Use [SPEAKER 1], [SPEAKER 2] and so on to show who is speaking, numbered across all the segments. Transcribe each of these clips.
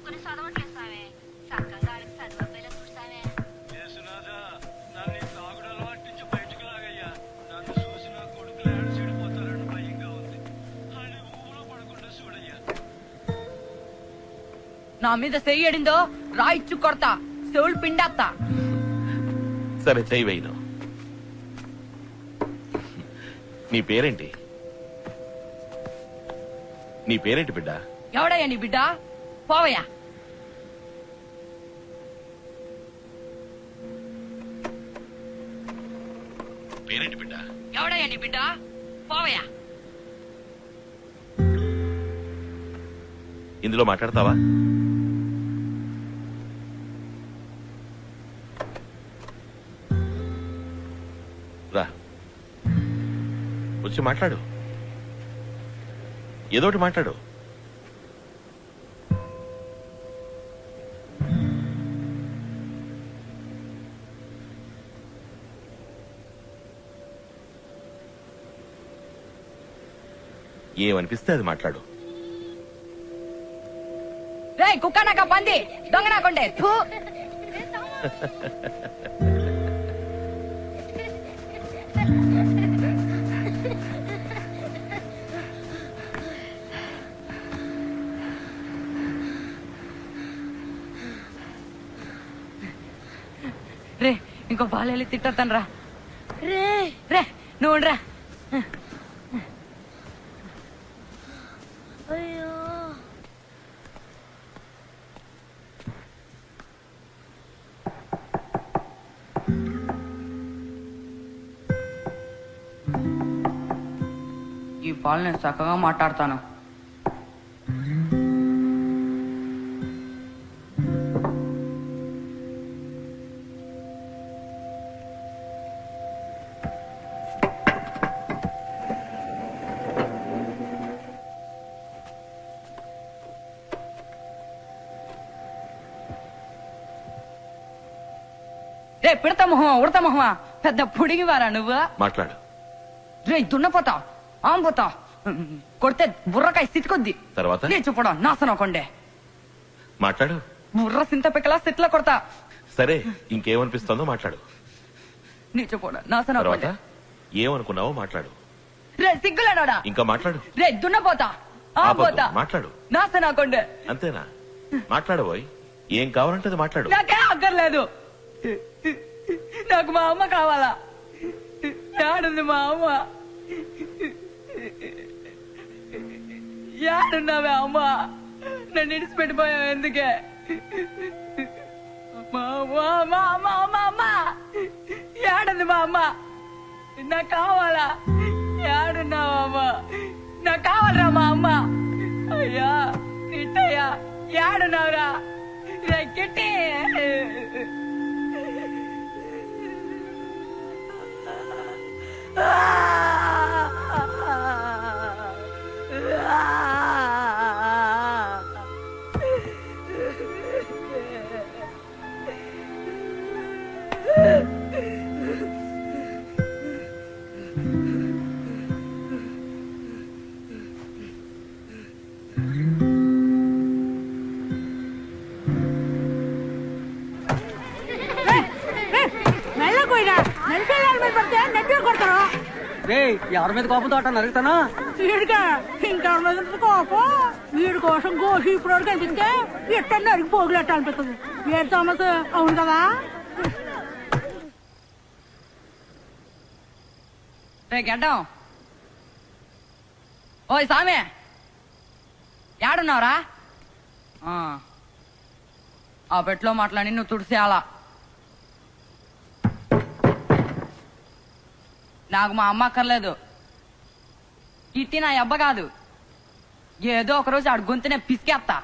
[SPEAKER 1] చదువుకుని చదవట్లేదు సామే. చక్కగా వాళ్ళకి చదువుపోయేలా చూస్తామే.
[SPEAKER 2] నా మీద చెయ్యడిందో రాయిచ్చు కొడతా, చెవులు పిండేస్తా.
[SPEAKER 3] సరే చెయ్యి వేయను. నీ పేరేంటి? నీ పేరేంటి బిడ్డ?
[SPEAKER 2] ఎవడయ్యా నీ బిడ్డ? పోవయ్యా.
[SPEAKER 3] పేరేంటి బిడ్డ?
[SPEAKER 2] ఎవడయ్యా నీ బిడ్డ? పోవయ్యా.
[SPEAKER 3] ఇందులో మాట్లాడతావా? రా, వచ్చి మాట్లాడు. ఏదోటి మాట్లాడు. ఏమనిపిస్తే అది మాట్లాడు.
[SPEAKER 2] రే కుక్క నాక పంది దొంగ నాకుండే. రే ఇంకో బాలెళ్ళి తిట్టొద్దాను రా.
[SPEAKER 1] రే
[SPEAKER 2] రే నువ్వు రా.
[SPEAKER 1] అయ్యో
[SPEAKER 2] ఈ పాలు నేను చక్కగా మాట్లాడతాను. రే పిడత మొహమా ఉడత మొహమా పెద్ద పుడిగివారా నువ్వు?
[SPEAKER 3] మాట్లాడు.
[SPEAKER 2] రే దున్నపోతా ఆంపోతా కొడితే బుర్రకాయ సిట్టుకొద్ది.
[SPEAKER 3] తర్వాత
[SPEAKER 2] నీ చూపడం నాశనం కొండే.
[SPEAKER 3] మాట్లాడు.
[SPEAKER 2] బుర్ర సింత పిక్కలా సిట్ల కొడతా.
[SPEAKER 3] సరే ఇంకేమనిపిస్తుందో మాట్లాడు.
[SPEAKER 2] నీ చూపడం నాశనం
[SPEAKER 3] తర్వాత
[SPEAKER 2] కొండే.
[SPEAKER 3] ఏమనుకున్నావో మాట్లాడు.
[SPEAKER 2] రే సిగ్గులేడా?
[SPEAKER 3] ఇంకా మాట్లాడు.
[SPEAKER 2] రే దున్నపోతా ఆంపోతా
[SPEAKER 3] మాట్లాడు.
[SPEAKER 2] నాశనం కొండే.
[SPEAKER 3] అంతేనా? మాట్లాడబోయ్. ఏం కావాలంటే అది మాట్లాడు.
[SPEAKER 2] నాకేం అక్కర్లేదు. నాకు మా అమ్మ కావాలా. యాడుంది మా అమ్మ? యాడున్నావే అమ్మ? నన్ను ఇడిచిపెట్టిపోయావు ఎందుకే? మా అమ్మ యాడుంది మా అమ్మ? నాకు కావాలా. యాడున్నావా అమ్మ? నాకు కావాలరా మా అమ్మ. అయ్యా నిట్టయ్యా యాడున్నావురా? కిట్టి
[SPEAKER 4] ఎవరి మీద కోపంతో అట్ట నరుగుతానా?
[SPEAKER 5] వీడిగా ఇంకెవరి మీద కోపం. వీడి కోసం గోషి ఇప్పుడు కనిపిస్తే ఎట్ట నరికి పోగులెట్ట అనిపిస్తుంది. ఏడు సమస్య అవును కదా.
[SPEAKER 2] రే గడ్డం ఓయ్ సామే యాడున్నావురా? ఆ పెట్లో మాట్లాడి నువ్వు తుడిసేయాలా. నాకు మా అమ్మ అక్కర్లేదు. ఇట్టి నా అబ్బ కాదు. ఏదో ఒకరోజు ఆడు గొంతునే పిసికేస్తా.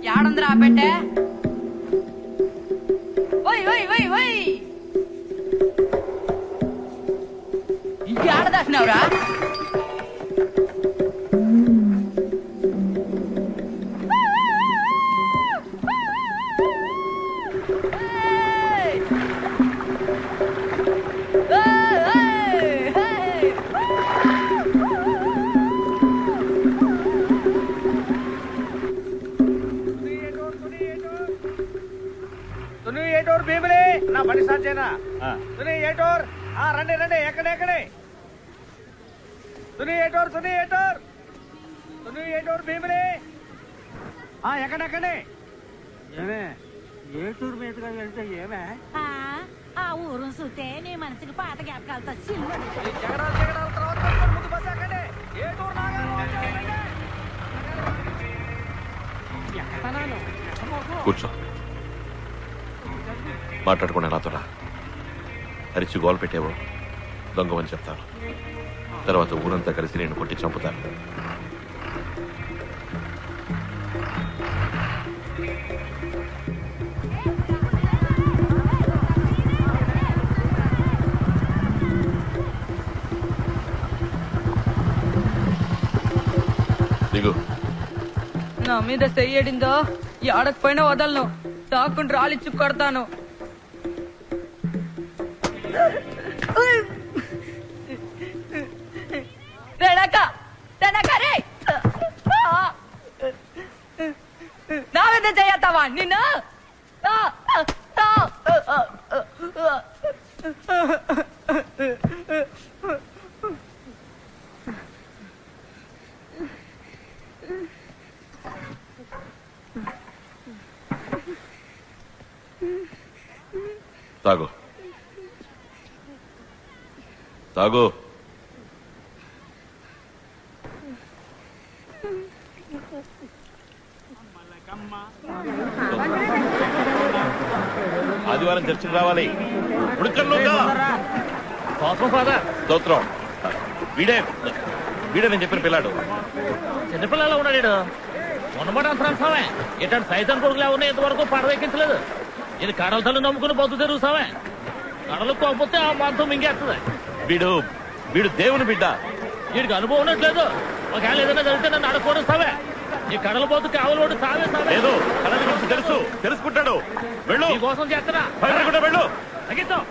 [SPEAKER 2] యాడుందిరా ఆ పెట్టే? ఓయ్ ఓయ్ ఓయ్ ఓయ్ ఇది ఆడదాసినవురా?
[SPEAKER 6] బండి స్టార్ట్ చేయనా సునీ ఏటోర్ రండి రండి ఎక్కడే సునీ ఏటోర్ భీమిలి ఎక్కడెక్కడే
[SPEAKER 4] ఏమే ఏటూరు మీదుగా వెళ్తే ఏమే
[SPEAKER 5] ఆ ఊరు చూస్తే నీ మనసుకి పాత జ్ఞాపకాలతో సిల్లు
[SPEAKER 6] జగడాలు తర్వాత ముందు బస్సు ఎక్కండి ఏటూరు
[SPEAKER 3] కూర్చో మాట్లాడుకునే నాతో రా. అరిచి గోల్ పెట్టేవో దొంగమని చెప్తాను. తర్వాత ఊరంతా కలిసి నేను కొట్టి చంపుతాను. దిగు.
[SPEAKER 2] నా మీద చెయ్యడిందో ఆడకపోయినా వదలను. తాకుండా రాలిచ్చి కొడతాను. నా మీద చెయ్యతావా నిన్ను?
[SPEAKER 3] తాగు తాగు. ఆదివారం చర్చికి రావాలి. స్తోత్రం. వీడే నేను చెప్పిన పిల్లాడు.
[SPEAKER 7] చిన్నపిల్లలు ఉన్నాడు. ఉన్నమాట అంతరాంశమే ఇట్లాంటి సైతం కొడుకులే ఉన్నాయి. ఇంతవరకు పడవ ఎక్కించలేదు. ఇది కడల తల్లి నమ్ముకుని బతు తిరుగుతామే. కడలు పోకపోతే ఆ మాంతం మింగేస్తుంది.
[SPEAKER 3] వీడు దేవుని బిడ్డ.
[SPEAKER 7] వీడికి అనుభవం ఉన్నట్లేదు. ఒకవేళ ఏదైనా జరిగితే నన్ను అడగకూడస్తావే. ఈ కడల పోతు కావలి ఓటు సావే
[SPEAKER 3] లేదు. కడల గురించి తెలుసుకుంటాడు. వెళ్ళు.
[SPEAKER 7] ఈ కోసం చేస్తున్నా.
[SPEAKER 3] వెళ్ళు.
[SPEAKER 7] తగ్గిద్దాం.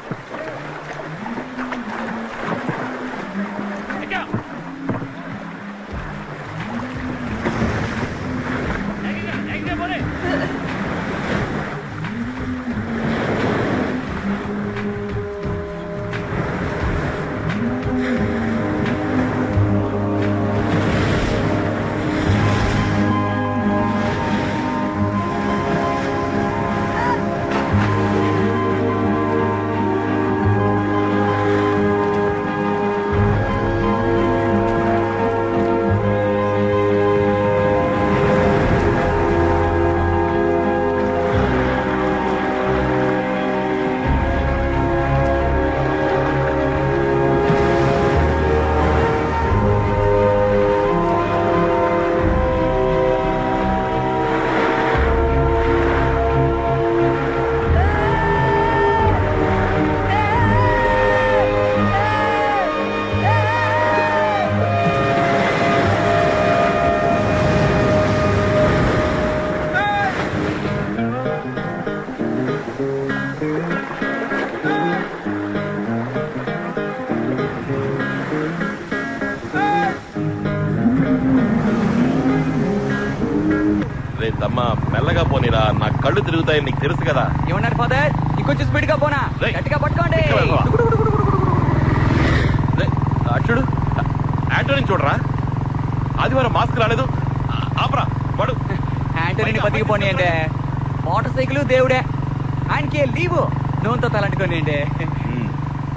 [SPEAKER 3] మెల్లగా పోనీరా. నా కళ్ళు తిరుగుతాయి. నీకు తెలుసు కదా.
[SPEAKER 2] ఏమన్నారు ఫాదర్? ఇంకొంచెం స్పీడ్ గా పోనా? గట్టిగా పట్టుకోండి.
[SPEAKER 3] అచ్చుడు యాంటోని చూడరా. ఆదివారం మాస్క్ రాలేదు. ఆపరా వాడు.
[SPEAKER 2] యాంటోని బతికిపోనీ అంటే మోటార్ సైకిల్ దేవుడే. ఆయనకి లీవు నూనెతో తలంటుకోని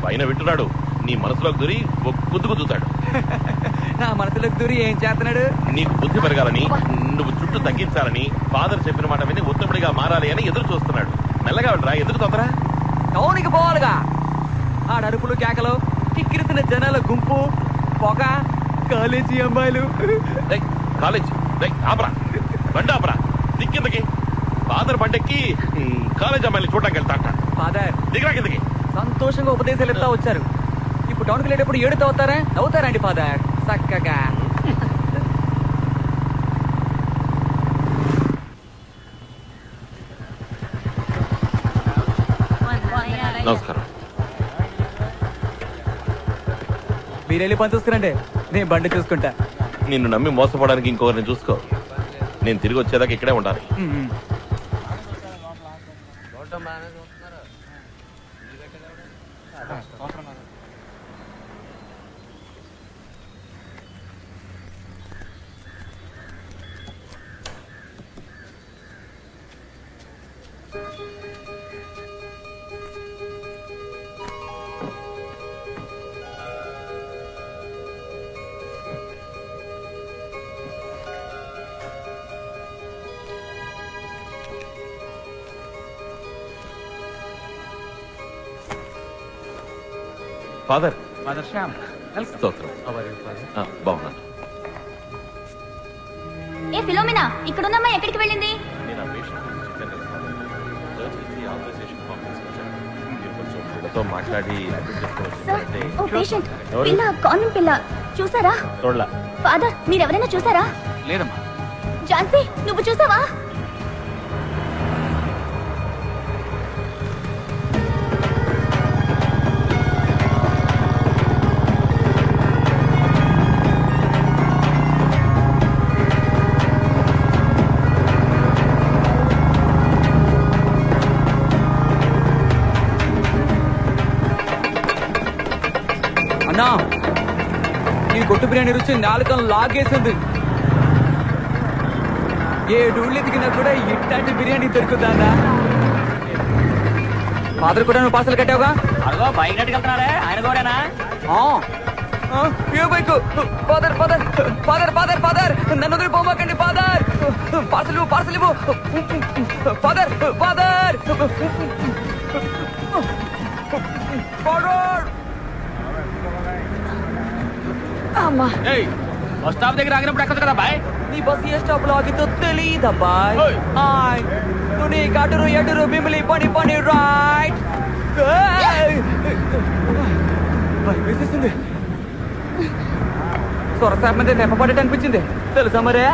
[SPEAKER 3] పైన వింటున్నాడు. నీ మనసులోకి దూరి గుద్దుకు చూతాడు.
[SPEAKER 2] నా మనసులోకి దూరి ఏం చేస్తున్నాడు?
[SPEAKER 3] నీకు బుద్ధి పెరగాలని, నువ్వు చుట్టూ తగ్గించాలని, ఫాదర్ చెప్పిన మాట విని ఉత్తముడిగా మారాలి అని ఎదురు చూస్తున్నాడు. మెల్లగా వెళ్ళరా. ఎందుకు తొందర?
[SPEAKER 2] టౌన్కి పోవాలిగా. ఆడరుపులు కేకలు, కిక్కిరిసిన జనాల గుంపు, పొగ, కాలేజీ అమ్మాయిలు.
[SPEAKER 3] కాలేజీ ఆపరా. బండి ఆపరా. దిక్కిందకి ఫాదర్ బండెక్కి కాలేజ్ అమ్మాయిలు చూడడానికి వెళ్తాట.
[SPEAKER 2] ఫాదర్
[SPEAKER 3] దిగరా కిందకి.
[SPEAKER 2] సంతోషంగా ఉపదేశాలు ఇస్తా వచ్చారు. ఇప్పుడు టౌన్కి వెళ్ళేటప్పుడు ఏడుతో అవుతారా? అవుతారండి ఫాదర్ చక్కగా.
[SPEAKER 3] నమస్కారం.
[SPEAKER 2] మీరు వెళ్ళి పని చూసుకురండి. నేను బండి చూసుకుంటా.
[SPEAKER 3] నిన్ను నమ్మి మోసపోవడానికి ఇంకొకరిని చూసుకో. నేను తిరిగి వచ్చేదాకా ఇక్కడే ఉండాలి. ఫాదర్
[SPEAKER 4] ఫాదర్ శ్యామ్
[SPEAKER 3] స్తోత్రం. బాగున్నాను.
[SPEAKER 1] ఏ ఫిలోమినా ఇక్కడున్నమ్మా ఎక్కడికి వెళ్ళింది?
[SPEAKER 3] నేను ఆ పేషెంట్ గురించి చెప్పాను కదా ఫాదర్. చర్చ్ నుంచి ఆథరైజేషన్ ఫామ్ తీసుకొచ్చాను. మీరు కొంచెం వీళ్ళతో మాట్లాడి అడ్మిట్ చేసుకోవచ్చు.
[SPEAKER 1] ఓ పేషెంట్ పిల్ల కాన్వెంట్ పిల్ల చూసారా?
[SPEAKER 3] చూడలా.
[SPEAKER 1] ఫాదర్ మీరెవరైనా చూసారా?
[SPEAKER 4] లేదమ్మా.
[SPEAKER 1] ఝాన్సీ నువ్వు చూసావా?
[SPEAKER 8] అన్నా ఈ కొట్టు బిర్యానీ రుచి నాలుకను లాగేసింది. ఏ డూళ్ళు ఎదిగినా కూడా ఇట్లాంటి బిర్యానీ దొరుకుతుందా? ఫాదర్ కూడా నువ్వు పార్సల్ కట్టావుగా?
[SPEAKER 2] అదిగో బైక్ నెట్టుకెళ్తున్నాడే ఆయన కూడానా?
[SPEAKER 8] Bike. Father father father father father నన్ను వదిలి పోమాకండి ఫాదర్. పార్సల్ ఇవ్వు పార్సల్ ఇవ్వు ఫాదర్ ఫాదర్ ఫాదర్. అమ్మా
[SPEAKER 4] బస్ స్టాప్ దగ్గర ఆగినప్పుడు ఎక్కడ కదా బాయ్?
[SPEAKER 8] నీ బస్ ఏ స్టాప్ లో ఆగితో తెలీదబ్బాయ్. హాయ్ నువ్వు నీ కటురు ఎటురు మిమ్మల్ని పని పని రైట్. వేసేసింది. సొరసాప్ మీద నెప్పబడేట అనిపించింది తెలుసా మరే?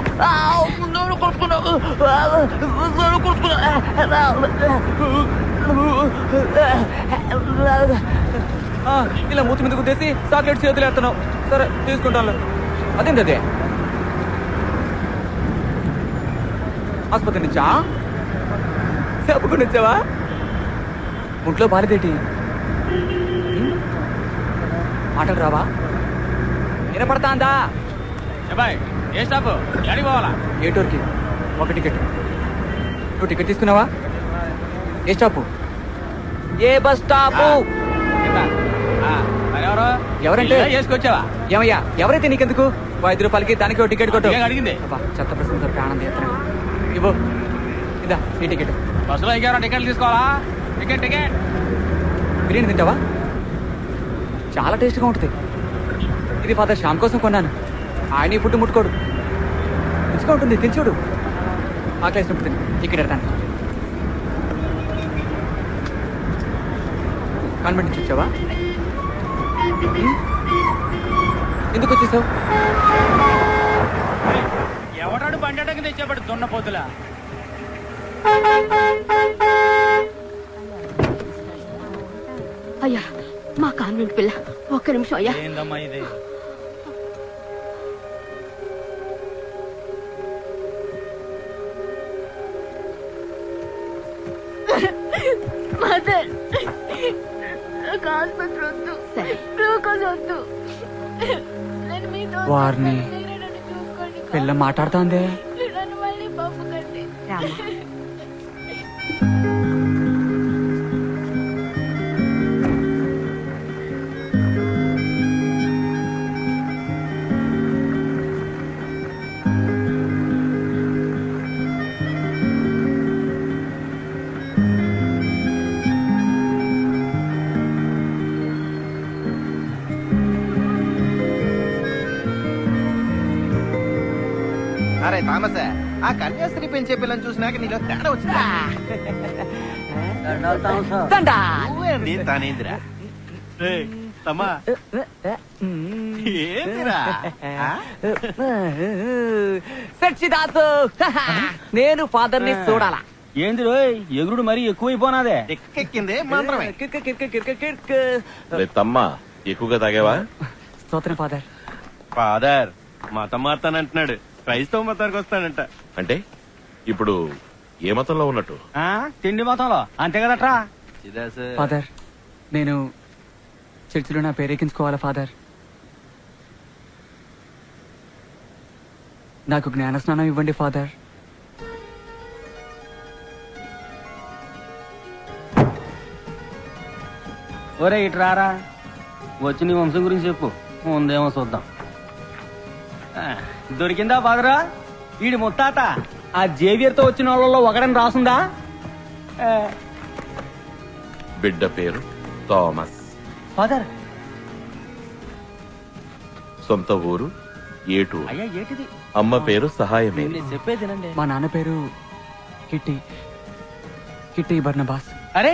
[SPEAKER 8] ఇలా మూతి మీద గుద్దేసి చాక్లెట్ చేతులు ఎత్తున్నావు. సరే తీసుకుంటాను. అదేంటి అదే ఆసుపత్రి నుంచా? చెప్పుకుని వచ్చావా? ఒంట్లో బాలేదేటి? మాటలు రావా? వినపడతాందా?
[SPEAKER 4] బాయ్ ఏ స్టాప్ ఎక్కడికి పోవాలా?
[SPEAKER 8] ఏ టూర్కి? ఒక టికెట్. నువ్వు టికెట్ తీసుకున్నావా? ఏ స్టాపు? ఏ బస్ స్టాపు?
[SPEAKER 4] ఎవరు
[SPEAKER 8] ఎవరంటే?
[SPEAKER 4] చేసుకొచ్చావా?
[SPEAKER 8] ఏమయ్యా ఎవరైతే నీకెందుకు? ₹5 దానికి ఒక టికెట్ కొట్టు.
[SPEAKER 4] అడిగింది
[SPEAKER 8] చెత్త ప్రశ్న ప్రాణం తీస్తున్నా. ఇవ్వు ఇదా నీ టికెట్.
[SPEAKER 4] బస్సులో ఇంకెవరైనా టికెట్లు తీసుకోవాలా? Ticket ticket.
[SPEAKER 8] బిర్యానీ తింటావా? చాలా టేస్ట్గా ఉంటుంది. ఇది ఫాదర్ శ్యామ్ కోసం కొన్నాను. ఆయన ఈ ఫుడ్ ముట్టుకోడు. రుచిగా ఉంటుంది. తిని చూడు. ఆకలేసినప్పుడు తిని. ఇక్కడ ఎడతాను. కాన్వెంట్ నుంచి వచ్చావా? ఎందుకు వచ్చేసావు?
[SPEAKER 4] ఎవడాడు బండి తెచ్చేవాడు దున్నపోతులా?
[SPEAKER 1] అయ్యా మా కాన్వెంట్ పిల్ల ఒక్క నిమిషం అయ్యా.
[SPEAKER 4] ఏందమ్మా ఇది?
[SPEAKER 1] మదర్ ఆసుపత్రి వద్దు, గ్లూకోజ్ వద్దు.
[SPEAKER 8] వారిని పిల్ల మాట్లాడుతోంది.
[SPEAKER 1] నన్ను మళ్ళీ పంపకండి.
[SPEAKER 6] అరే తామస ఆ కన్యాస్త్రీ పెంచే పిల్లని చూసినాక నీలో తేడా వచ్చిందా? నువ్వేంది తానేందిరా? తమ్మా ఏందిరా?
[SPEAKER 8] సచ్చిదాసు నేను ఫాదర్ ని చూడాలా?
[SPEAKER 4] ఏంది రోయ్ ఎగురుడు మరీ ఎక్కువైపోనాదే.
[SPEAKER 6] ఎక్కెక్కిందే మంత్రమే.
[SPEAKER 3] తమ్మా ఎక్కువగా తాగావా?
[SPEAKER 8] స్తోత్రం ఫాదర్.
[SPEAKER 6] ఫాదర్ మతం మారుతానంటున్నాడు. క్రైస్తవ మతానికి వస్తాడంట.
[SPEAKER 3] అంటే ఇప్పుడు ఏ మతంలో ఉన్నట్టు?
[SPEAKER 4] తిండి మొత్తంలో అంతే కదట్రా.
[SPEAKER 8] ఫాదర్ నేను చర్చిలో నా పేరెక్కించుకోవాలా ఫాదర్? నాకు జ్ఞానస్నానం ఇవ్వండి ఫాదర్.
[SPEAKER 4] ఒరే ఇట్రారా వచ్చి నీ వంశం గురించి చెప్పు. ఉందేమో చూద్దాం. దొరికిందా ఫాదరా? వీడి ముత్తాత ఆ జేవియర్ తో వచ్చిన వాళ్ళలో ఒకడని రాసుందా?
[SPEAKER 3] బిడ్డ పేరు థామస్.
[SPEAKER 4] ఫాదర్
[SPEAKER 3] సొంత ఊరు ఏటూరు.
[SPEAKER 4] అయ్యా ఏటిది?
[SPEAKER 3] అమ్మ పేరు సహాయమే.
[SPEAKER 4] నేను చెప్పేదినండి.
[SPEAKER 8] మా నాన్న పేరు కిట్టి కిట్టి బర్నబాస్.
[SPEAKER 4] అరే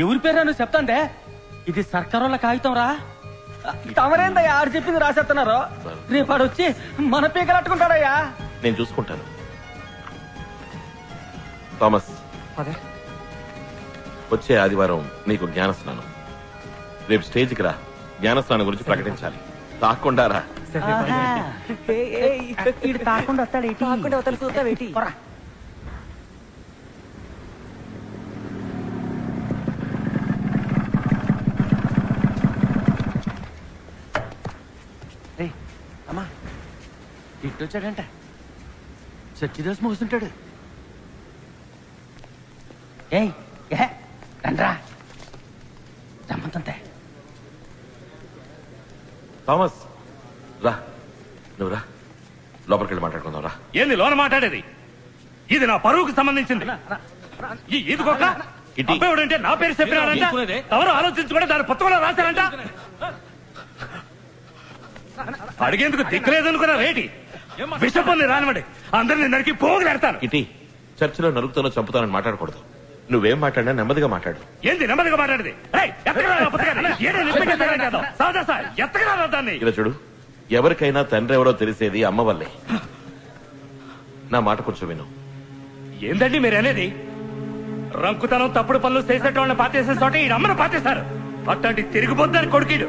[SPEAKER 4] ఎవరి పేరు నువ్వు చెప్తాండే? ఇది సర్కారోళ్ళ కాగితం రా. తమరేందయ్యా ఆడు చెప్పింది రాసేస్తున్నారు. రేపు ఆడు వచ్చి మన పీకలు అట్టుకుంటాడయ్యా.
[SPEAKER 3] నేను చూసుకుంటాను. థామస్,
[SPEAKER 8] ఫాదర్,
[SPEAKER 3] వచ్చే ఆదివారం నీకు జ్ఞానస్నానం. రేపు స్టేజ్కి రా, జ్ఞానస్నానం గురించి ప్రకటించాలి. తాకుండా రా.
[SPEAKER 4] తాకుండా వస్తాడేటి? అమ్మా ఇట్టొచ్చాడంట. సచ్చిదాస్ మోస్తుంటాడు. ఏయ్ రండ్రా రమ్మంతే.
[SPEAKER 3] థామస్ రా, నువ్వు రా, లోపలికి వెళ్ళి మాట్లాడుకుందాం రా.
[SPEAKER 6] ఏంది లోన మాట్లాడేది? ఇది నా పరువుకు సంబంధించింది. ఈదుకోక అబ్బాయిడంటే నా పేరు చెప్పినాడంట. ఎవరు ఆలోచించుకుంటే దాని పుస్తకంలో రాశారంట. అడిగేందుకు దిక్కులేదనుకున్నా రేటి విషపల్ని రానివ్వండి, అందరిని నరికి పోగులేడతాను.
[SPEAKER 3] ఇటీ చర్చిలో నరుకుతానో చంపుతానని మాట్లాడకూడదు. నువ్వేం మాట్లాడినా నెమ్మదిగా మాట్లాడు.
[SPEAKER 6] ఏంది నెమ్మదిగా మాట్లాడేది? దాన్ని
[SPEAKER 3] ఇలా చూడు, ఎవరికైనా తండ్రి ఎవరో తెలిసేది అమ్మ వల్లే. నా మాట కొంచెం విను.
[SPEAKER 6] ఏందండి మీరు అనేది? రంకుతనం తప్పుడు పనులు చేసేటోళ్ళని పాతేసే చోట ఈ అమ్మను పాతేశారు. అట్లాంటి తిరిగిపోద్దని కొడుకీడు.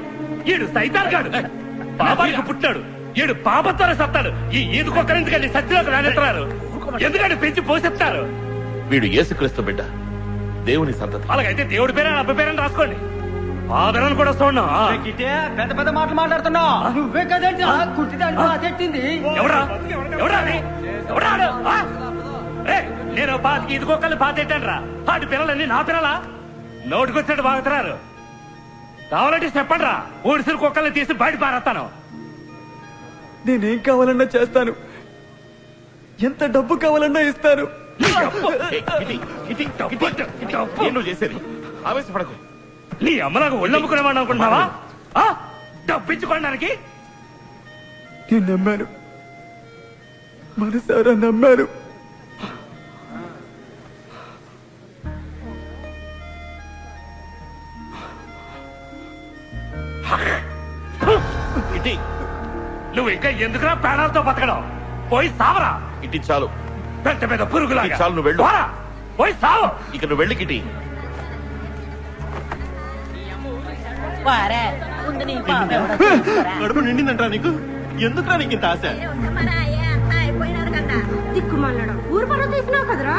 [SPEAKER 6] ఈడు సైతాన్ గాడు. పాపానికి పుట్టాడు. ఈడు పాపత్వర సత్తాడు. ఈ ఈదుకొక్కరిందుకండి సత్యలోకి రానెత్తారు. ఎందుకంటే పెంచి పోషిస్తారు.
[SPEAKER 3] వీడు యేసుక్రీస్తు బిడ్డ, దేవుని సంతతి.
[SPEAKER 6] అలాగైతే దేవుడి పేరు అబ్బ పేరని రాసుకోండి. ఆదరణ కూడా చూడను.
[SPEAKER 4] పెద్ద పెద్ద మాటలు మాట్లాడుతున్నావు. నువ్వే కదండి కుట్టింది.
[SPEAKER 6] ఎవడా ఎవడా ఎవడా? నేను పాతికి ఇదికొక్కల్ని పాతెట్టాను రా. వాటి పిల్లలన్నీ నా పిల్లలా? నోటికొచ్చినట్టు బాగుతున్నారు. కావాలంటే చెప్పండి రా, ఊడిసిన కుక్కల్ని తీసి బయట పారేస్తాను.
[SPEAKER 8] నేనేం కావాలన్నా చేస్తాను, ఎంత డబ్బు కావాలన్నా ఇస్తాను.
[SPEAKER 3] నువ్వు చేసేది ఆవేశపడకు.
[SPEAKER 6] నీ అమ్మలాగా ఒళ్ళమ్ముకునేవాడు అనుకుంటున్నావా? డబ్బిచ్చుకోవడానికి
[SPEAKER 8] నేను నమ్మాను, మనసారా నమ్మాను.
[SPEAKER 6] నువ్వు ఇంకా ఎందుకురా ప్రాణాలతో బతకడం? పోయి సావరా.
[SPEAKER 3] ఇటీ చాలు,
[SPEAKER 6] పెద్ద పెద్ద పురుగులాగా.
[SPEAKER 3] చాలు, నువ్వు వెళ్ళు.
[SPEAKER 6] పోయి సావు.
[SPEAKER 3] ఇక నువ్వు వెళ్ళి కిటీ.
[SPEAKER 9] కడుపు నిండిందంటా నీకు? ఎందుకురా నీకు ఇంత ఆశ?
[SPEAKER 5] దిక్కుమల్లడం ఊరు పనులు తీసినావు కదరా.